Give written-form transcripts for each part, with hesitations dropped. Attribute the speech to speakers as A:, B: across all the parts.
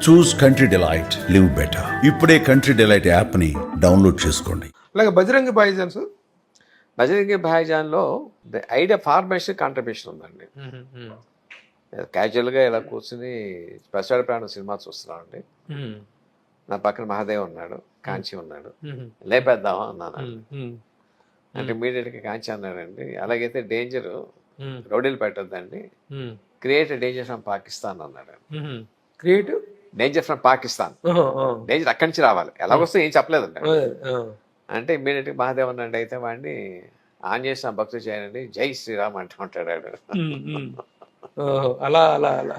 A: చూస్ country delight, live better. ఇప్పుడే country delight app ని download చేసుకోండి.
B: అలాగే బజరంగి భాయిజాన్స్
C: బజరంగి భాయిజాన్లో ద ఐడియా ఫార్మేషన్ కాంట్రిబ్యూషన్ ఉందండి. క్యాజువల్గా ఇలా కూర్చుని ప్రసాద ప్రాణం సినిమా చూస్తున్నామండి. నా పక్కన మహాదేవ్ ఉన్నాడు, కాంచి ఉన్నాడు. లేపేద్దామా అన్నాను. అంటే ఇమీడియట్గా కాంచి అన్నాడండి, అలాగైతే డేంజర్ రౌడీలు పెట్టొద్దండి, క్రియేట్ డేంజర్ ఫ్రమ్ పాకిస్తాన్ అన్నాడు.
B: Creative
C: danger from Pakistan, danger అక్కడి నుంచి రావాలి, ఎలాగొస్తే ఏం చెప్పలేదండి. అంటే ఇమ్మీడియట్గా మహాదేవ్ అన్నాడు, అయితే వాడిని ఆంజనేయ భక్తులు చేయనండి, జై శ్రీరామ్ అంటూ ఉంటాడు.
B: అలా అలా అలా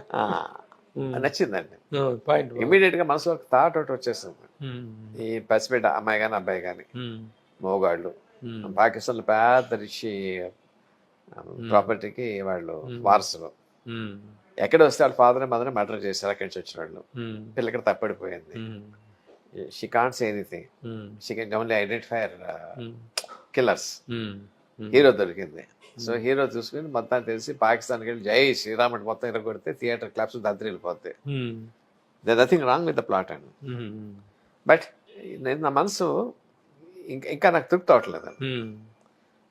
C: నచ్చిందండి.
B: పాయింట్
C: ఇమ్మీడియట్గా మనసులో థాట్ ఒకటి వచ్చేస్తుంది. ఈ పసిబిడ్డ అమ్మాయి కానీ అబ్బాయి కానీ మోగాళ్ళు పాకిస్తాన్లో పెద్ద రిషి ప్రాపర్టీకి వాళ్ళు వారసులు, ఎక్కడ వస్తే వాళ్ళ ఫాదర్ మదర్ మర్డర్ చేశారు, అక్కడి నుంచి వచ్చిన వాళ్ళు. పిల్లకి తప్పడిపోయింది. She can't say anything, she can only identifier killers. Hero దొరికింది. సో హీరో చూసుకుని మొత్తం తెలిసి పాకిస్తాన్కి వెళ్ళి జై శ్రీరామ్ అంటే మొత్తం ఇరగొడితే థియేటర్ క్లాప్స్ దద్దరి వెళ్ళిపోతాయి. They nothing wrong with the plot అండి. బట్ నేను నా మనసు ఇంకా నాకు తృప్తి అవట్లేదు.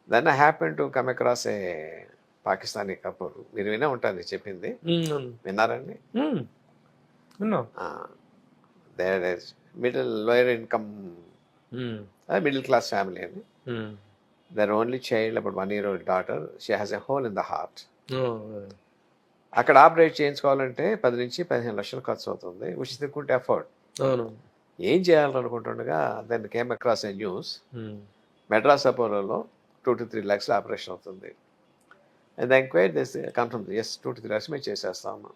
C: Then I happen to come across a Pakistani couple. మీరు వినే ఉంటుంది చెప్పింది, విన్నారండి? Middle lower income middle class family అండి. Their only child about 1 year old daughter, she has a hole in the heart. అక్కడ ఆపరేట్ చేయించుకోవాలంటే 10 నుంచి 15 లక్షలు ఖర్చు అవుతుంది, విచ్ దే కుడ్ అఫోర్డ్. ఏం చేయాలనుకుంటుండగా then came across a news, Madras అపోలోలో 2 to 3 lakhs ఆపరేషన్ అవుతుంది. And the enquiry this confirm, yes 2 to 3 lakhs మేము చేసేస్తాము.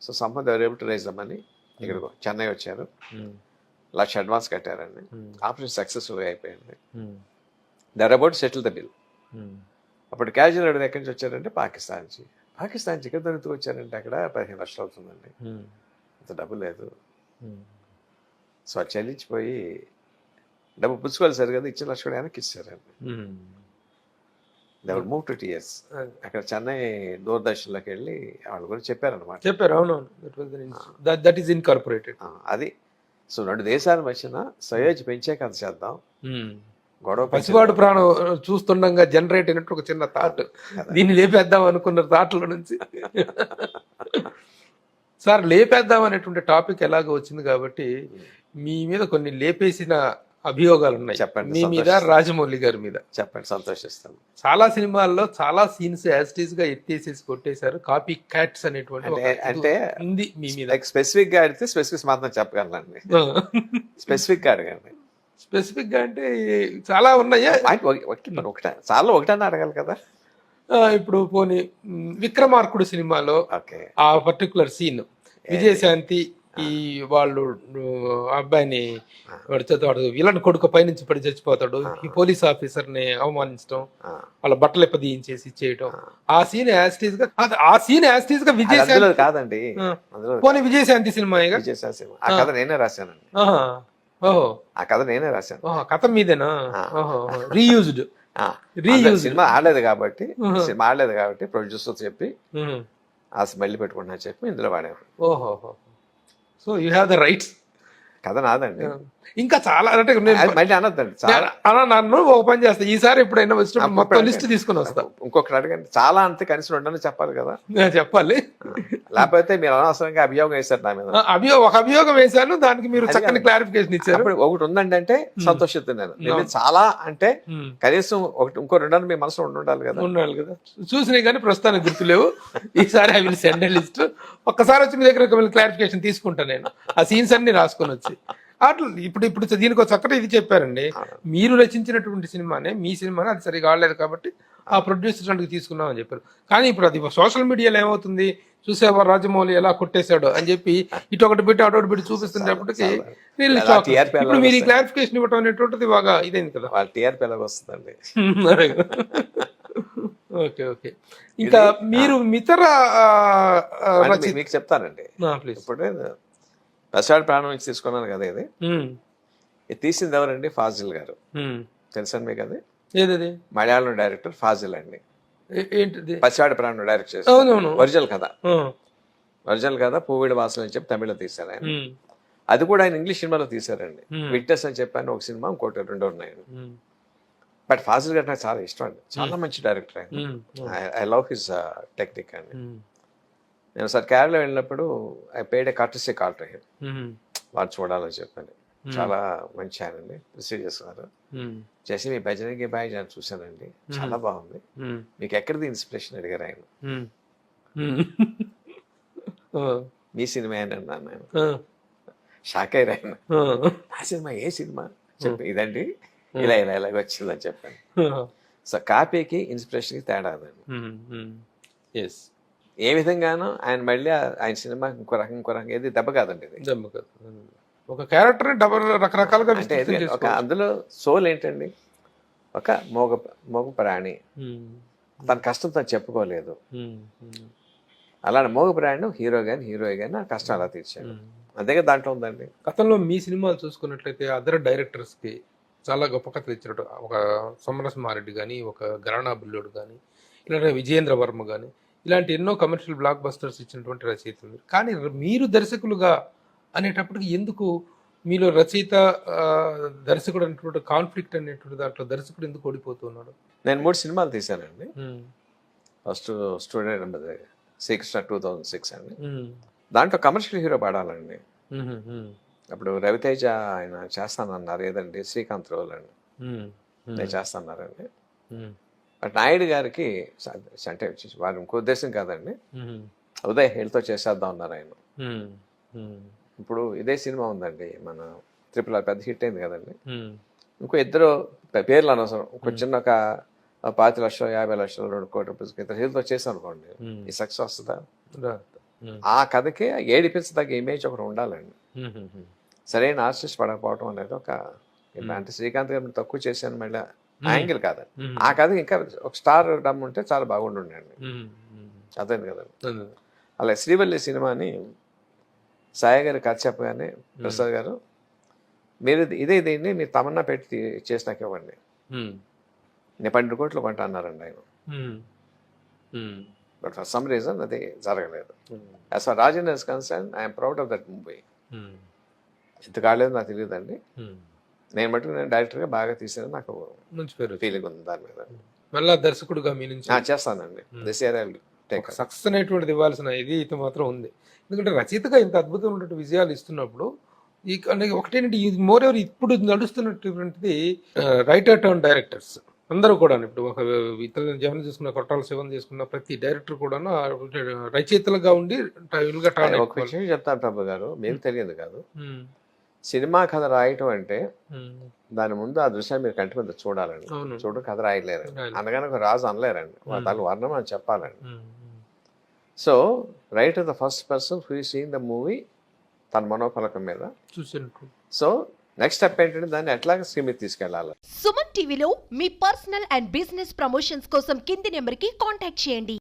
C: So somehow they were able to raise the money. ఇక్కడ చెన్నై వచ్చారు, 1 lakh అడ్వాన్స్ కట్టారండి. ఆపరేషన్ సక్సెస్ఫుల్గా అయిపోయింది. They're about settle the bill. అప్పుడు casual అడిగి ఎక్కడి నుంచి వచ్చారంటే పాకిస్తాన్ నుంచి. పాకిస్తాన్ నుంచి ఇక్కడ దొరుకుతూ వచ్చారంటే అక్కడ 15 లక్షలు అవుతుందండి. అంత డబ్బు లేదు. సో అది చెల్లించిపోయి డబ్బు పుచ్చుకోవాలి సరి కదా, ఇచ్చిన లక్ష కూడా వెనక్కి ఇచ్చారండి. They were move to TS. అక్కడ చెన్నై దూరదర్శన్లోకి వెళ్ళి వాళ్ళ గురించి చెప్పారనమాట.
B: చెప్పారు. అవునవును, దట్ ఈస్ ఇన్కార్పొరేటెడ్.
C: అది. సో 2 దేశాల మధ్యన సయోజ్ పెంచే కథ చేద్దాం. గొడవ
B: పసివాడు ప్రాణం చూస్తుండగా జనరేట్ అయినట్టు ఒక చిన్న థాట్, దీన్ని లేపేద్దాం అనుకున్న థాట్లో నుంచి సార్ లేపేద్దాం అనేటువంటి టాపిక్ ఎలాగో వచ్చింది కాబట్టి మీ మీద కొన్ని లేపేసిన అభియోగాలు ఉన్నాయి.
C: చెప్పండి.
B: మీ మీద, రాజమౌళి గారి మీద
C: చెప్పండి, సంతోషిస్తాను.
B: చాలా సినిమాల్లో చాలా సీన్స్ యాజిటీస్ గా ఎత్తేసేసి కొట్టేశారు. కాపీ క్యాట్స్ అనేటువంటి
C: అంటే
B: ఉంది మీ మీద.
C: స్పెసిఫిక్ గా అడిగితే స్పెసిఫిక్ మాత్రం చెప్పగలండి. స్పెసిఫిక్ గా అడగండి.
B: స్పెసిఫిక్ గా అంటే చాలా ఉన్నాయా?
C: ఒకటే చాలా ఒకటన్నా అడగాలి కదా.
B: ఇప్పుడు పోనీ విక్రమార్కుడు సినిమాలో ఆ పర్టికులర్ సీన్, విజయశాంతి ఈ వాళ్ళు అబ్బాయిని వాడు విలన్ కొడుకు పైనుంచి పడి చచ్చిపోతాడు, ఈ పోలీస్ ఆఫీసర్ ని అవమానించడం, వాళ్ళ బట్టలు ఎప్పదీయించేసి ఇచ్చేయటం, ఆ సీన్ యాస్టీస్ గా విజయశాంతి
C: కాదండి.
B: పోనీ విజయశాంతి సినిమా
C: ఆ కథ నేనే రాశానండి.
B: ఓహో,
C: ఆ కథ నేనే రాశాను.
B: కథ మీదేనా? రీయూజ్డ్.
C: సినిమా ఆడలేదు కాబట్టి ప్రొడ్యూసర్ చెప్పి ఆ స్మెల్ పెట్టుకుంటున్నా చెప్పి ఇందులో వాడారు.
B: ఓహో, so you have the rights.
C: కథ నాదండి.
B: ఇంకా చాలా అంటే
C: మళ్ళీ అనొద్దండి.
B: నన్ను ఒక పని చేస్తా, ఈసారి ఎప్పుడైనా వచ్చినప్పుడు మొత్తం లిస్ట్ తీసుకుని వస్తా.
C: ఇంకొకటి అడగండి, చాలా అంతే కనీసం 2 చెప్పాలి కదా.
B: చెప్పాలి,
C: లేకపోతే మీరు అనవసరంగా అభియోగం వేశారు నా మీద.
B: ఒక అభియోగం వేశాను, దానికి మీరు చక్కని క్లారిఫికేషన్ ఇచ్చారు.
C: ఒకటి ఉందండి అంటే సంతోషిస్తున్నాను. చాలా అంటే కనీసం ఇంకో 2 మీ మనసులో ఉండాలి కదా.
B: చూసినాయి కానీ ప్రస్తుతానికి గుర్తులేవు. ఈసారి I will send a list. ఒక్కసారి వచ్చి మీ దగ్గర క్లారిఫికేషన్ తీసుకుంటాను నేను, ఆ సీన్స్ అన్ని రాసుకొని వచ్చి. అట్లా ఇప్పుడు దీనికి ఒక చక్కటి ఇది చెప్పారండి, మీరు రచించినటువంటి సినిమానే మీ సినిమానే, అది సరిగా ఆడలేదు కాబట్టి ఆ ప్రొడ్యూసర్ తీసుకున్నాం అని చెప్పారు. కానీ ఇప్పుడు అది సోషల్ మీడియాలో ఏమవుతుంది, చూసేవా రాజమౌళి ఎలా కొట్టేశాడు అని చెప్పి ఇటు ఒకటి పెట్టి అటు ఒకటి పెట్టి చూపిస్తున్నప్పటికీ ఇప్పుడు మీరు ఈ క్లారిఫికేషన్ ఇవ్వటం అనేటువంటిది బాగా ఇదైంది కదా.
C: టీఆర్పీ ఎలాగ వస్తుందండి.
B: ఓకే. ఇంకా మీరు ఇతర
C: మీకు చెప్తానండి. ఇప్పుడు ప్రసాద్ ప్రాణం నుంచి తీసుకున్నాను కదా. ఇది తీసింది ఎవరండి? ఫాజిల్ గారు. తెలుసండి మీకు? అది
B: ఏదది?
C: మలయాళం డైరెక్టర్ ఫాజిల్ అండి.
B: ఏంటిది?
C: పసివాడి ప్రాణం డైరెక్ట్ చేశారు. ఒరిజినల్ కథ. ఒరిజినల్ కదా పూవిడి వాసన అని చెప్పి తమిళ్లో తీశారు ఆయన. అది కూడా ఆయన ఇంగ్లీష్ సినిమాలో తీశారండి. విట్నెస్ అని చెప్పాను ఒక సినిమా, ఇంకోటి 2 ఉన్నాయండి. బట్ ఫాజిల్ గారు నాకు చాలా ఇష్టం అండి, చాలా మంచి డైరెక్టర్ ఆయన. ఐ లవ్ హిస్ టెక్నిక్ అండి. నేను ఒకసారి కేరళ వెళ్ళినప్పుడు I paid A courtesy call to him, వాడు చూడాలని చెప్పాను. చాలా మంచి ఆయన అండి, ప్రెస్టీజియస్ గారు. చేసి మీ భజనకి బాయ్ నేను చూశానండి, చాలా బాగుంది, మీకు ఎక్కడిది ఇన్స్పిరేషన్ అడిగారు ఆయన. మీ సినిమా అని అన్నాను నేను, షాక్ అయ్యారు ఆయన. ఆ సినిమా ఏ సినిమా చెప్పి, ఇదండి ఇలా ఇలా ఇలాగ వచ్చిందని చెప్పాను. సో కాపీకి ఇన్స్పిరేషన్కి తేడా అదండి. ఏ విధంగానూ ఆయన మళ్ళీ ఆయన సినిమా ఇంకో రకం ఏది దెబ్బ కాదండి ఇది.
B: ఒక క్యారెక్టర్ రకరకాలుగా
C: అంటే ఒక అందులో సోల్ ఏంటండి, ఒక మోగ ప్రాణి, తన కష్టం తను చెప్పుకోలేదు. అలానే మోగ ప్రాణి హీరో కానీ ఆ కష్టం అలా తీర్చాడు, అంతేగా దాంట్లో ఉందండి.
B: గతంలో మీ సినిమాలు చూసుకున్నట్లయితే అదర్ డైరెక్టర్స్కి చాలా గొప్ప కథలు ఇచ్చినట్టు, ఒక సమరసింహారెడ్డి కానీ, ఒక గరాణా బుల్లుడు కానీ, ఇలాంటి విజయేంద్ర వర్మ కానీ, ఇలాంటి ఎన్నో కమర్షియల్ బ్లాక్ బస్టర్స్ ఇచ్చినటువంటి రచయితలు. కానీ మీరు దర్శకులుగా అనేటప్పటికి ఎందుకు మీలో రచయిత దర్శకుడు అనేటువంటి కాన్ఫ్లిక్ట్ అనేటువంటి దాంట్లో దర్శకుడు ఎందుకు ఓడిపోతున్నాడు?
C: నేను 3 సినిమాలు తీశానండి. ఫస్ట్ స్టూడెంట్ శ్రీకృష్ణ 2006 అండి. దాంట్లో కమర్షియల్ హీరో పాడాలండి. అప్పుడు రవితేజ ఆయన చేస్తానన్నారు, ఏదండి శ్రీకాంత్ రోల్ అండి, నేను చేస్తాన్నారండి. బట్ నాయుడు గారికి అంటే వారి ఇంకో ఉద్దేశం కాదండి, ఉదయ్ హేళ్తో చేసేద్దాం అన్నారు ఆయన. ఇప్పుడు ఇదే సినిమా ఉందండి, మన RRR పెద్ద హిట్ అయింది కదండి. ఇంకో 2 పేర్లు అనవసరం, ఇంకో చిన్న ఒక 5 లక్షలు 50 లక్షలు 2 కోట్ల రూపాయలకి ఇతర హీరోతో చేసాం అనుకోండి, ఈ సక్సెస్ వస్తుందా? ఆ కథకి ఏడిపించదగ్గ ఇమేజ్ ఒకటి ఉండాలండి. సరైన ఆర్టిస్ట్ పడకపోవడం అనేది ఒక, అంటే శ్రీకాంత్ గారు తక్కువ చేశాను మళ్ళీ యాంగిల్ కాదండి. ఆ కథ ఇంకా ఒక స్టార్ డమ్ ఉంటే చాలా బాగుండండి, అదే కదండి. అలా శ్రీవల్లి సినిమాని సాయి గారి కథ చెప్పగానే ప్రసాద్ గారు, మీరు దీన్ని మీరు తమన్నా పెట్టి చేసినాక ఇవ్వండి, నేను 12 కోట్లు కొంటా అన్నారండి ఆయన. బట్ ఫర్ సమ్ రీజన్ అది జరగలేదు. As for Rajendra is concern, I'm proud of that movie. ఎంత కాలేదు నాకు తెలియదండి, నేను మటుకు నేను డైరెక్టర్గా బాగా తీసాను, నాకు
B: మంచి పేరు
C: ఫీలింగ్ ఉంది దాని మీద.
B: మళ్ళీ దర్శకుడుగా మీ నుంచి
C: చేస్తానండి, this year I will take
B: success అనేటువంటిది ఇవ్వాల్సిన ఇది మాత్రం ఉంది. ఎందుకంటే రచయితగా ఇంత అద్భుతమైనటువంటి విజయాలు ఇస్తున్నప్పుడు ఈ ఒకటేంటి, ఇది మోర్ ఎవర్ ఇప్పుడు నడుస్తున్నటువంటిది రైటర్ టర్న్ డైరెక్టర్స్ అందరూ కూడా. ఇప్పుడు ఒక ఇతర జవన్ చేసుకున్న, కొట్టాల శివన్ చేసుకున్న ప్రతి డైరెక్టర్ కూడా రచయితలుగా ఉండి
C: ఒక విషయం చెప్తాను ప్రభు గారు, మీకు తెలియదు కాదు, సినిమా కథ రాయటం అంటే దాని ముందు ఆ దృశ్యాన్ని మీరు కంటి మీద చూడాలండి, చూడు కథ రాయలేరండి, అనగానే ఒక రాజు అనలేరండి, దాని వర్ణం అని చెప్పాలండి. So writer the first person who is seeing the movie తన మనోఫలకం మీద
B: చూసినట్టు.
C: సో నెక్స్ట్ స్టెప్ ఏంటంటే దాన్ని ఎట్లాగా స్క్రీన్ మీద తీసుకెళ్లాలి.
D: సుమన్ టీవీలో మీ పర్సనల్ అండ్ బిజినెస్ ప్రమోషన్స్ కోసం కింది నెంబర్కి కాంటాక్ట్ చేయండి.